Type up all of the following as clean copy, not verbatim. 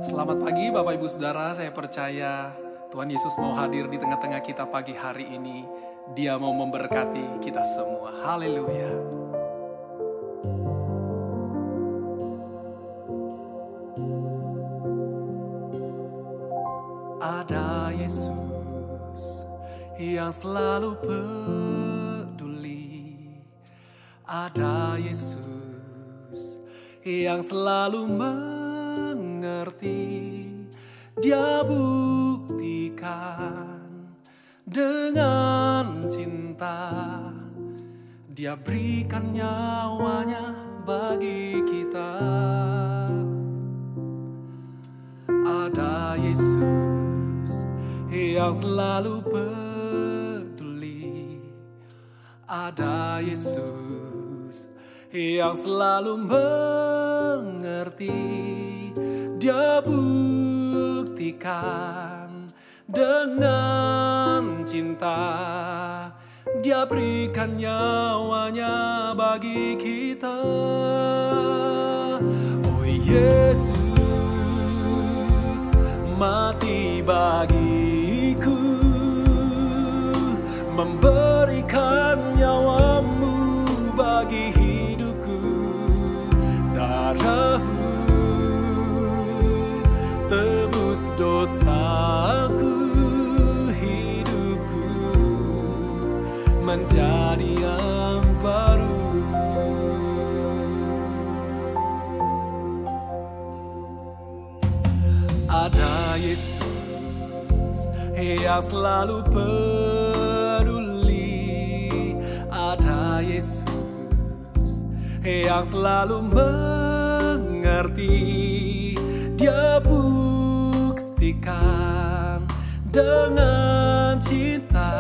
Selamat pagi Bapak Ibu Saudara, saya percaya Tuhan Yesus mau hadir di tengah-tengah kita pagi hari ini. Dia mau memberkati kita semua. Haleluya. Ada Yesus yang selalu peduli. Ada Yesus yang selalu mengerti. Dia buktikan dengan cinta. Dia berikan nyawanya bagi kita. Ada Yesus yang selalu peduli. Ada Yesus yang selalu mengerti. Dia buktikan dengan cinta. Dia berikan nyawanya bagi kita. Oh Yesus mati bagiku, memberikan nyawamu bagi hidupku. Darahmu tebus dosaku, hidupku menjadi yang baru. Ada Yesus yang selalu peduli. Ada Yesus yang selalu mengerti. Dia buktikan dengan cinta.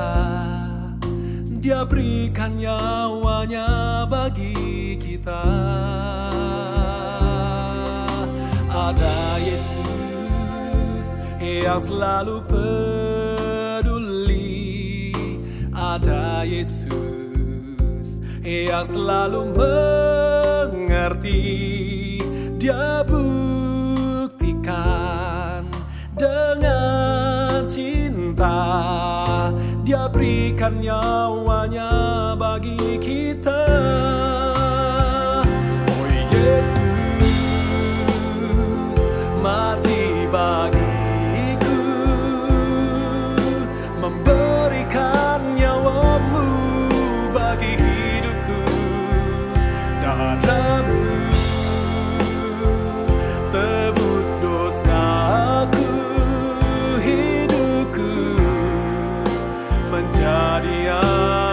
Dia berikan nyawanya bagi kita. Ada Yesus yang selalu peduli. Ada Yesus yang selalu mengerti. Dia buktikan dengan cinta. Dia berikan nyawanya bagi kita. Oh Yesus mati bagiku, memberikan nyawamu bagi hidupku. Darahmu tebus dosaku, hidupku menjadi yang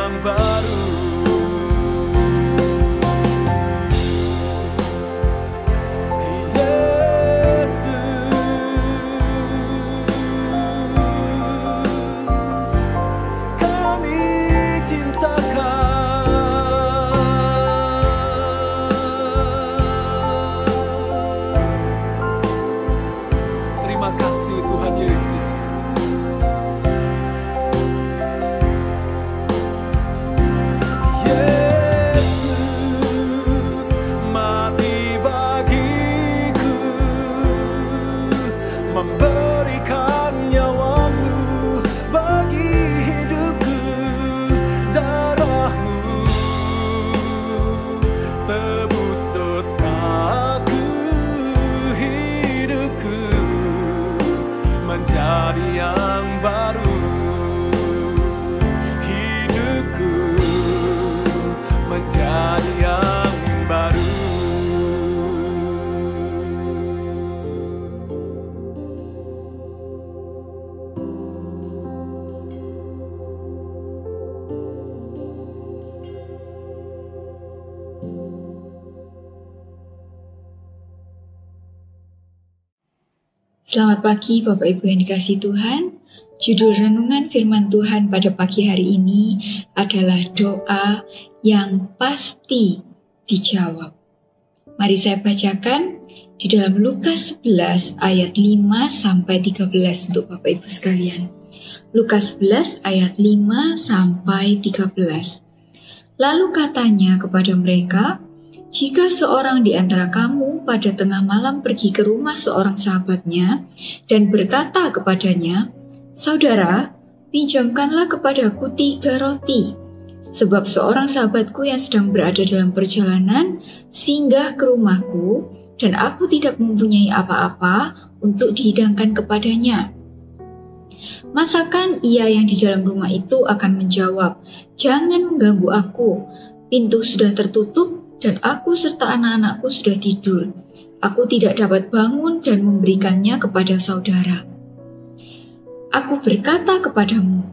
Selamat pagi Bapak Ibu yang dikasihi Tuhan. Judul renungan firman Tuhan pada pagi hari ini adalah doa yang pasti dijawab. Mari saya bacakan di dalam Lukas 11 ayat 5-13 untuk Bapak Ibu sekalian. Lukas 11 ayat 5-13. Lalu katanya kepada mereka, jika seorang di antara kamu pada tengah malam pergi ke rumah seorang sahabatnya dan berkata kepadanya, Saudara, pinjamkanlah kepadaku 3 roti, sebab seorang sahabatku yang sedang berada dalam perjalanan singgah ke rumahku dan aku tidak mempunyai apa-apa untuk dihidangkan kepadanya. Masakan ia yang di dalam rumah itu akan menjawab, Jangan mengganggu aku, pintu sudah tertutup dan aku serta anak-anakku sudah tidur. Aku tidak dapat bangun dan memberikannya kepada saudara. Aku berkata kepadamu,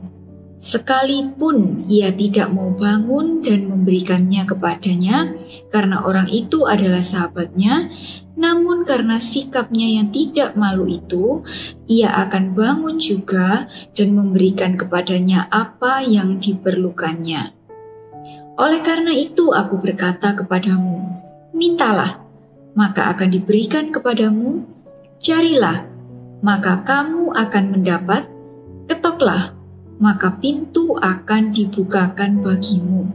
sekalipun ia tidak mau bangun dan memberikannya kepadanya, karena orang itu adalah sahabatnya, namun karena sikapnya yang tidak malu itu, ia akan bangun juga dan memberikan kepadanya apa yang diperlukannya. Oleh karena itu aku berkata kepadamu, mintalah, maka akan diberikan kepadamu, carilah, maka kamu akan mendapat, ketoklah, maka pintu akan dibukakan bagimu.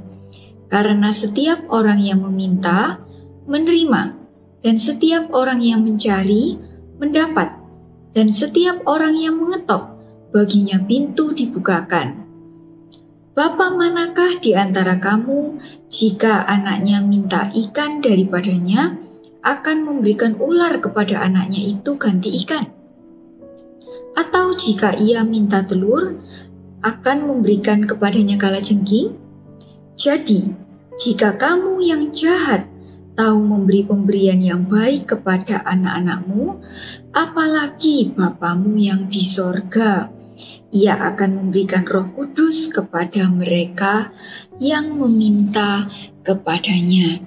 Karena setiap orang yang meminta, menerima, dan setiap orang yang mencari, mendapat, dan setiap orang yang mengetok, baginya pintu dibukakan. Bapa manakah di antara kamu, jika anaknya minta ikan daripadanya, akan memberikan ular kepada anaknya itu ganti ikan? Atau jika ia minta telur, akan memberikan kepadanya kalajengking? Jadi, jika kamu yang jahat tahu memberi pemberian yang baik kepada anak-anakmu, apalagi Bapamu yang di sorga, Ia akan memberikan Roh Kudus kepada mereka yang meminta kepadanya.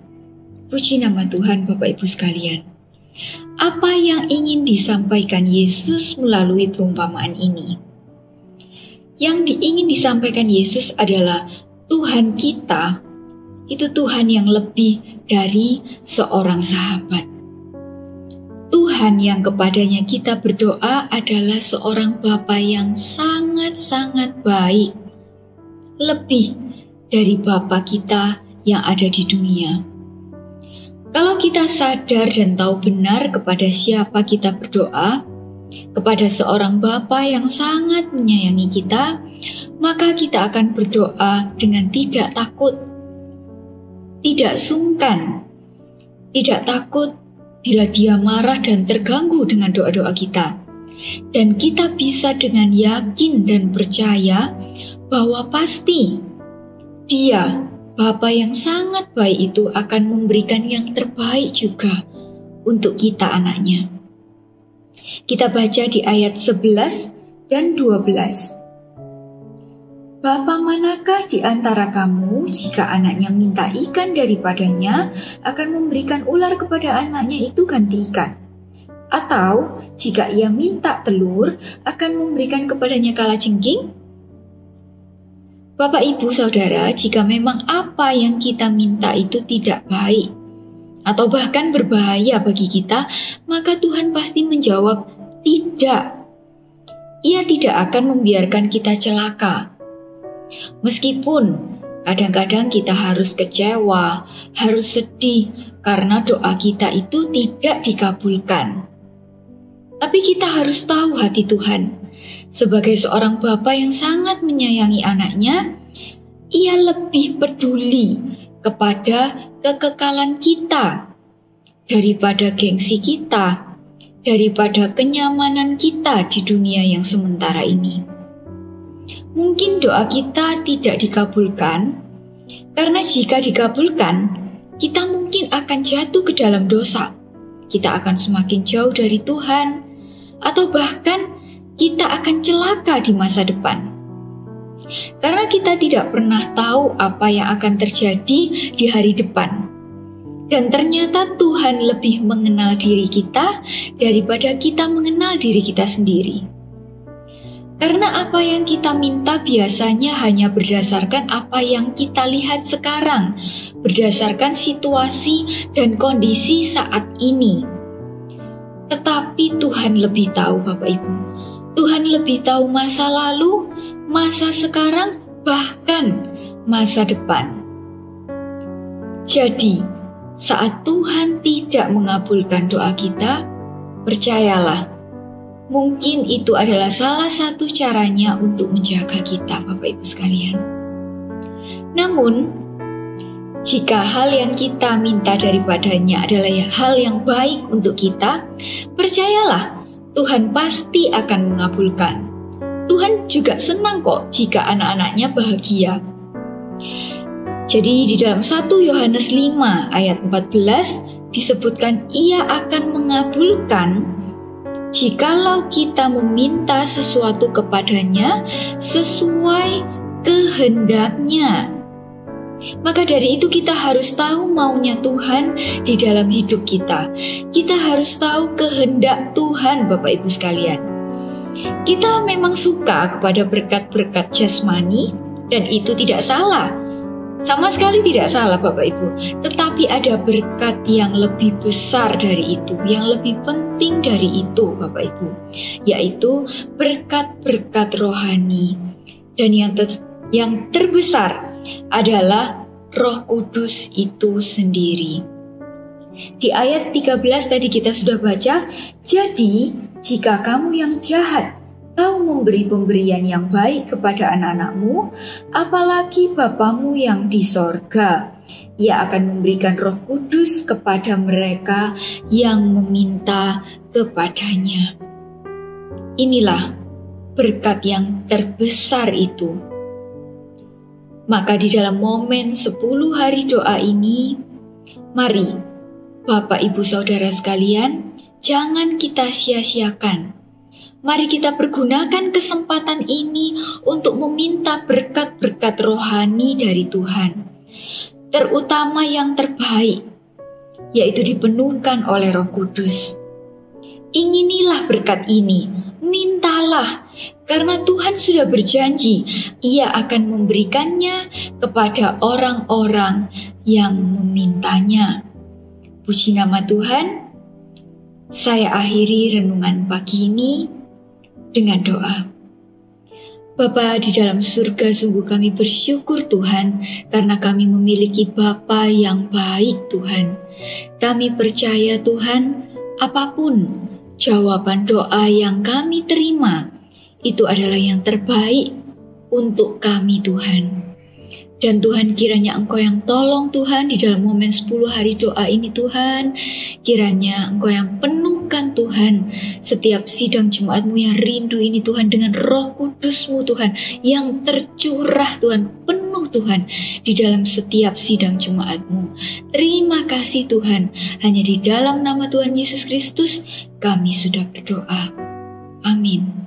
Puji nama Tuhan Bapak Ibu sekalian. Apa yang ingin disampaikan Yesus melalui perumpamaan ini? Yang ingin disampaikan Yesus adalah Tuhan kita itu Tuhan yang lebih dari seorang sahabat. Tuhan yang kepadanya kita berdoa adalah seorang Bapa yang sangat-sangat baik, lebih dari Bapa kita yang ada di dunia. Kalau kita sadar dan tahu benar kepada siapa kita berdoa, kepada seorang Bapa yang sangat menyayangi kita, maka kita akan berdoa dengan tidak takut, tidak sungkan, tidak takut bila Dia marah dan terganggu dengan doa-doa kita. Dan kita bisa dengan yakin dan percaya bahwa pasti Dia, Bapa yang sangat baik itu akan memberikan yang terbaik juga untuk kita anaknya. Kita baca di ayat 11 dan 12. Bapa manakah di antara kamu, jika anaknya minta ikan daripadanya, akan memberikan ular kepada anaknya itu ganti ikan? Atau jika ia minta telur, akan memberikan kepadanya kalajengking? Bapak, Ibu, Saudara, jika memang apa yang kita minta itu tidak baik, atau bahkan berbahaya bagi kita, maka Tuhan pasti menjawab, tidak. Ia tidak akan membiarkan kita celaka. Meskipun kadang-kadang kita harus kecewa, harus sedih karena doa kita itu tidak dikabulkan. Tapi kita harus tahu hati Tuhan. Sebagai seorang Bapa yang sangat menyayangi anaknya, Ia lebih peduli kepada kekekalan kita daripada gengsi kita, daripada kenyamanan kita di dunia yang sementara ini. Mungkin doa kita tidak dikabulkan, karena jika dikabulkan, kita mungkin akan jatuh ke dalam dosa. Kita akan semakin jauh dari Tuhan, atau bahkan kita akan celaka di masa depan. Karena kita tidak pernah tahu apa yang akan terjadi di hari depan. Dan ternyata Tuhan lebih mengenal diri kita daripada kita mengenal diri kita sendiri. Karena apa yang kita minta biasanya hanya berdasarkan apa yang kita lihat sekarang, berdasarkan situasi dan kondisi saat ini. Tetapi Tuhan lebih tahu, Bapak Ibu. Tuhan lebih tahu masa lalu, masa sekarang, bahkan masa depan. Jadi, saat Tuhan tidak mengabulkan doa kita, percayalah, mungkin itu adalah salah satu caranya untuk menjaga kita, Bapak Ibu sekalian. Namun, jika hal yang kita minta daripadanya adalah hal yang baik untuk kita, percayalah, Tuhan pasti akan mengabulkan. Tuhan juga senang kok jika anak-anaknya bahagia. Jadi di dalam 1 Yohanes 5 ayat 14 disebutkan Ia akan mengabulkan jikalau kita meminta sesuatu kepadanya sesuai kehendaknya. Maka dari itu kita harus tahu maunya Tuhan di dalam hidup kita. Kita harus tahu kehendak Tuhan, Bapak Ibu sekalian. Kita memang suka kepada berkat-berkat jasmani dan itu tidak salah. Sama sekali tidak salah, Bapak Ibu. Tetapi ada berkat yang lebih besar dari itu, yang lebih penting dari itu, Bapak Ibu, yaitu berkat-berkat rohani. Dan yang terbesar adalah Roh Kudus itu sendiri. Di ayat 13 tadi kita sudah baca, jadi jika kamu yang jahat tahu memberi pemberian yang baik kepada anak-anakmu, apalagi Bapamu yang di sorga, Ia akan memberikan Roh Kudus kepada mereka yang meminta kepadanya. Inilah berkat yang terbesar itu. Maka di dalam momen 10 hari doa ini, mari Bapak Ibu Saudara sekalian, jangan kita sia-siakan. Mari kita pergunakan kesempatan ini untuk meminta berkat-berkat rohani dari Tuhan. Terutama yang terbaik, yaitu dipenuhkan oleh Roh Kudus. Inginilah berkat ini, mintalah, karena Tuhan sudah berjanji Ia akan memberikannya kepada orang-orang yang memintanya. Puji nama Tuhan. Saya akhiri renungan pagi ini dengan doa. Bapa di dalam surga, sungguh kami bersyukur Tuhan karena kami memiliki Bapa yang baik Tuhan. Kami percaya Tuhan, apapun jawaban doa yang kami terima, itu adalah yang terbaik untuk kami Tuhan. Dan Tuhan, kiranya Engkau yang tolong Tuhan di dalam momen 10 hari doa ini Tuhan. Kiranya Engkau yang penuhkan Tuhan setiap sidang jemaat-Mu yang rindu ini Tuhan dengan Roh Kudus-Mu Tuhan yang tercurah Tuhan, penuh Tuhan di dalam setiap sidang jemaat-Mu. Terima kasih Tuhan, hanya di dalam nama Tuhan Yesus Kristus kami sudah berdoa. Amin.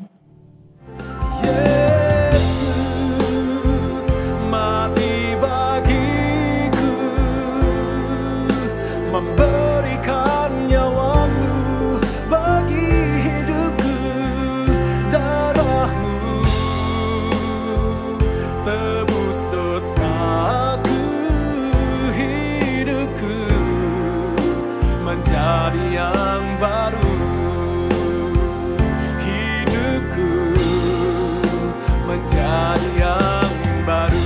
Memberikan nyawamu bagi hidupku, darahmu tebus dosaku, hidupku menjadi yang baru, hidupku menjadi yang baru.